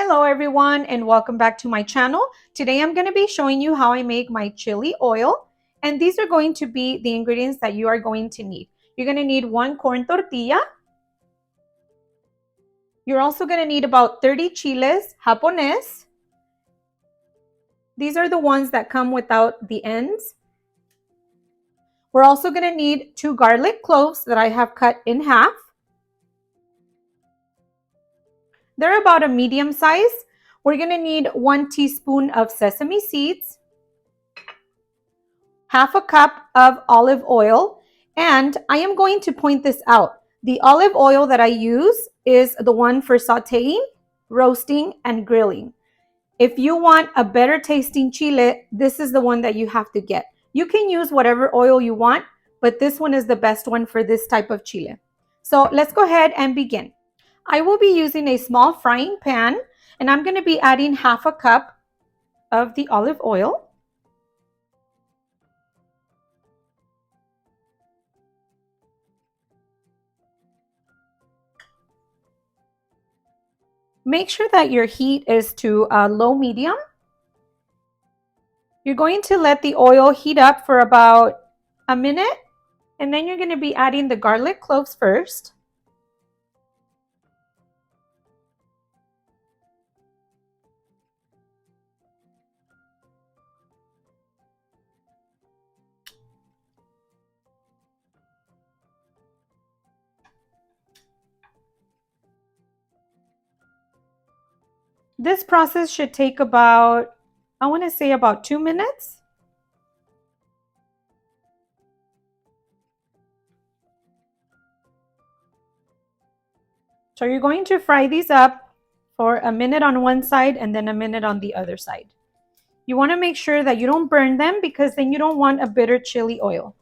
Hello everyone and welcome back to my channel. Today I'm going to be showing you how I make my chili oil, and these are going to be the ingredients that you are going to need. You're going to need 1 corn tortilla. You're also going to need about 30 chiles japonés. These are the ones that come without the ends. We're also going to need 2 garlic cloves that I have cut in half. They're about a medium size. We're going to need 1 teaspoon of sesame seeds, half a cup of olive oil, and I am going to point this out. The olive oil that I use is the one for sauteing, roasting, and grilling. If you want a better tasting chile, this is the one that you have to get. You can use whatever oil you want, but this one is the best one for this type of chile. So let's go ahead and begin. I will be using a small frying pan, and I'm going to be adding half a cup of the olive oil. Make sure that your heat is to low medium. You're going to let the oil heat up for about a minute, and then you're going to be adding the garlic cloves first. This process should take about, I want to say about 2 minutes. So you're going to fry these up for a minute on one side and then a minute on the other side. You want to make sure that you don't burn them, because then you don't want a bitter chili oil.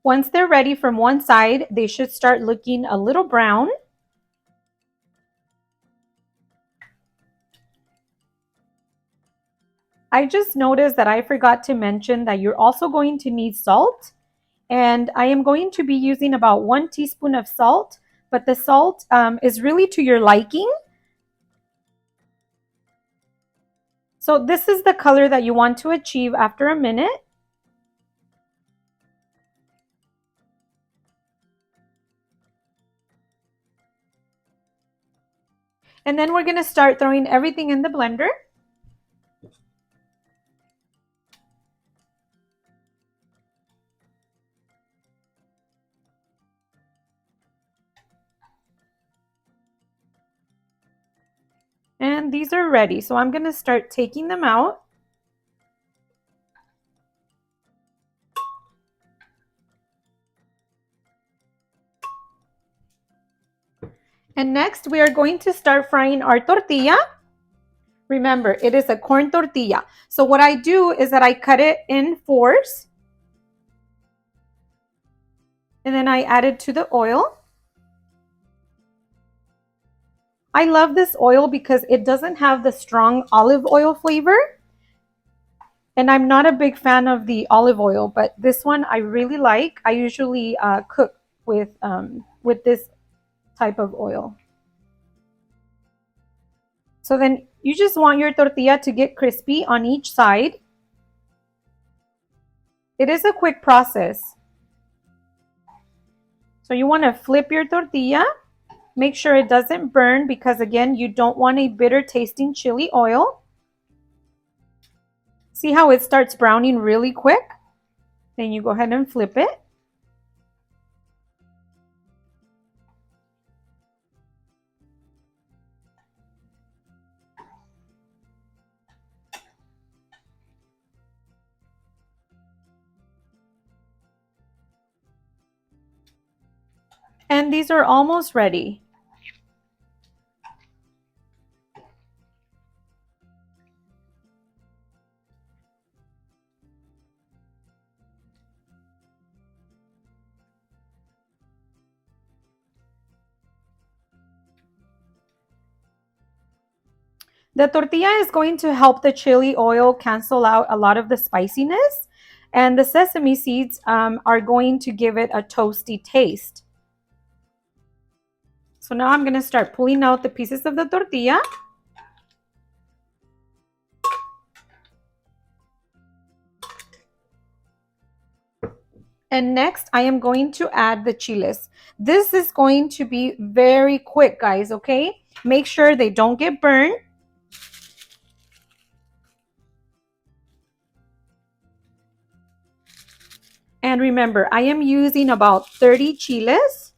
Once they're ready from one side, they should start looking a little brown. I just noticed that I forgot to mention that you're also going to need salt. And I am going to be using about 1 teaspoon of salt, but the salt is really to your liking. So this is the color that you want to achieve after a minute. And then we're going to start throwing everything in the blender. And these are ready. So I'm going to start taking them out. And next we are going to start frying our tortilla. Remember, it is a corn tortilla. So what I do is that I cut it in 4s. And then I add it to the oil. I love this oil because it doesn't have the strong olive oil flavor. And I'm not a big fan of the olive oil, but this one I really like. I usually cook with this type of oil. So then you just want your tortilla to get crispy on each side. It is a quick process. So you want to flip your tortilla. Make sure it doesn't burn, because again, you don't want a bitter tasting chili oil. See how it starts browning really quick? Then you go ahead and flip it. And these are almost ready. The tortilla is going to help the chili oil cancel out a lot of the spiciness, and the sesame seeds are going to give it a toasty taste. So now I'm going to start pulling out the pieces of the tortilla. And next, I am going to add the chiles. This is going to be very quick, guys, okay? Make sure they don't get burned. And remember, I am using about 30 chiles.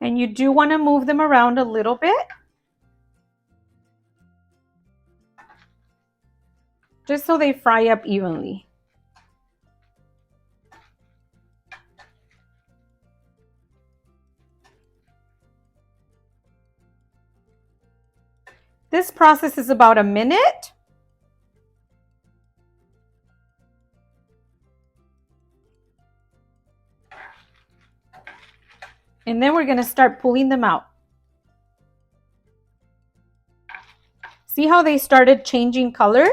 And you do want to move them around a little bit, just so they fry up evenly. This process is about a minute. And then we're going to start pulling them out. See how they started changing color?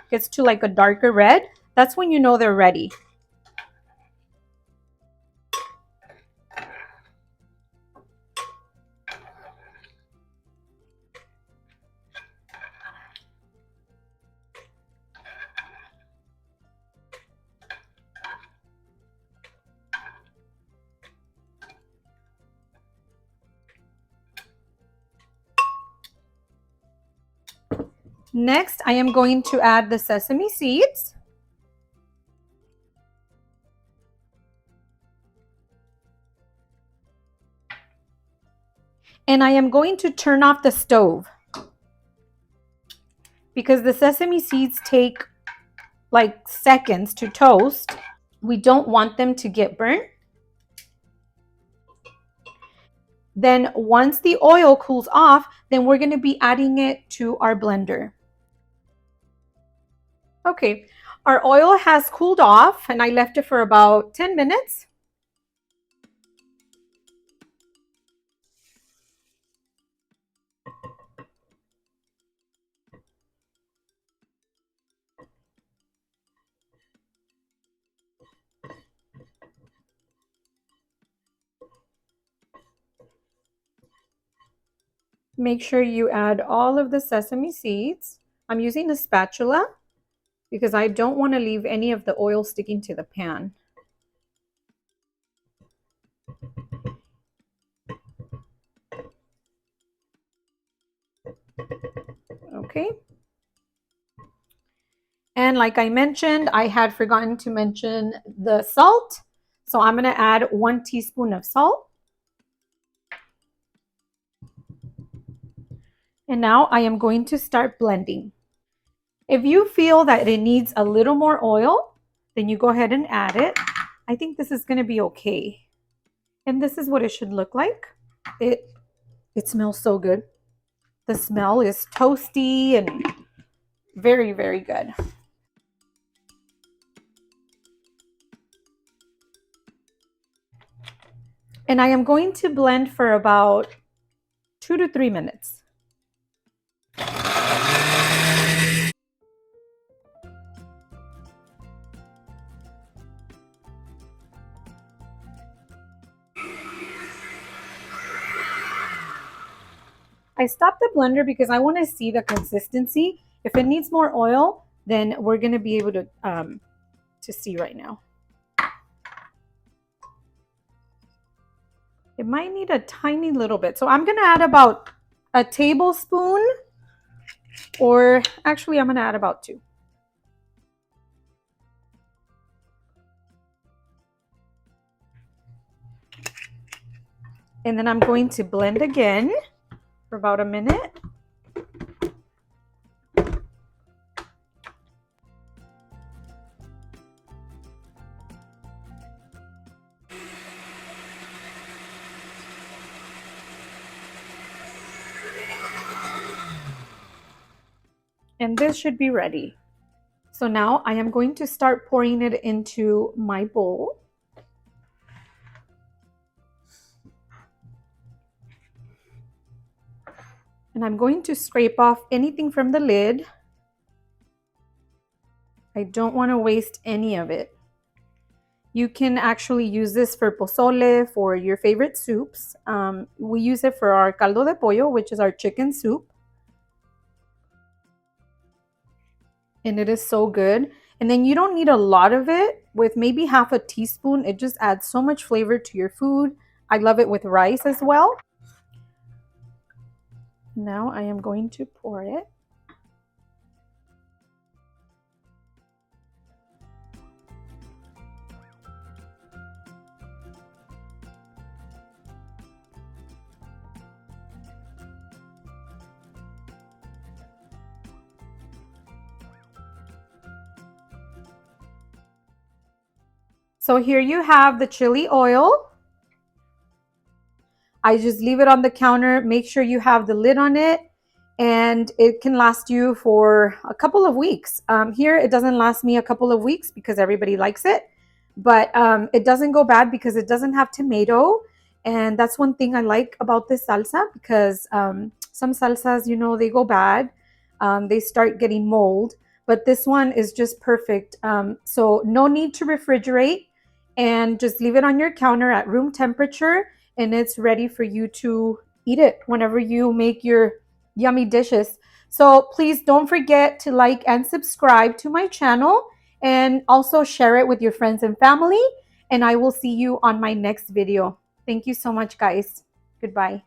Gets to like a darker red. That's when you know they're ready. Next, I am going to add the sesame seeds. And I am going to turn off the stove because the sesame seeds take like seconds to toast. We don't want them to get burnt. Then once the oil cools off, then we're going to be adding it to our blender. Okay, our oil has cooled off and I left it for about 10 minutes. Make sure you add all of the sesame seeds. I'm using a spatula because I don't want to leave any of the oil sticking to the pan. Okay. And like I mentioned, I had forgotten to mention the salt. So I'm going to add 1 teaspoon of salt. And now I am going to start blending. If you feel that it needs a little more oil, then you go ahead and add it. I think this is going to be okay. And this is what it should look like. It smells so good. The smell is toasty and very, very good. And I am going to blend for about 2 to 3 minutes. I stopped the blender because I want to see the consistency. If it needs more oil, then we're going to be able to see right now. It might need a tiny little bit. So I'm going to add about a tablespoon, or actually I'm going to add about 2. And then I'm going to blend again for about a minute. And this should be ready. So now I am going to start pouring it into my bowl. And I'm going to scrape off anything from the lid. I don't want to waste any of it. You can actually use this for pozole, for your favorite soups. We use it for our caldo de pollo, which is our chicken soup. And it is so good. And then you don't need a lot of it. With maybe half a teaspoon, it just adds so much flavor to your food. I love it with rice as well. Now I am going to pour it. So here you have the chili oil. I just leave it on the counter. Make sure you have the lid on it, and it can last you for a couple of weeks. Here, it doesn't last me a couple of weeks because everybody likes it, but it doesn't go bad because it doesn't have tomato. And that's one thing I like about this salsa, because some salsas, you know, they go bad. They start getting mold, but this one is just perfect. So no need to refrigerate, and just leave it on your counter at room temperature, and it's ready for you to eat it whenever you make your yummy dishes. So please don't forget to like and subscribe to my channel, and also share it with your friends and family. And I will see you on my next video. Thank you so much, guys. Goodbye.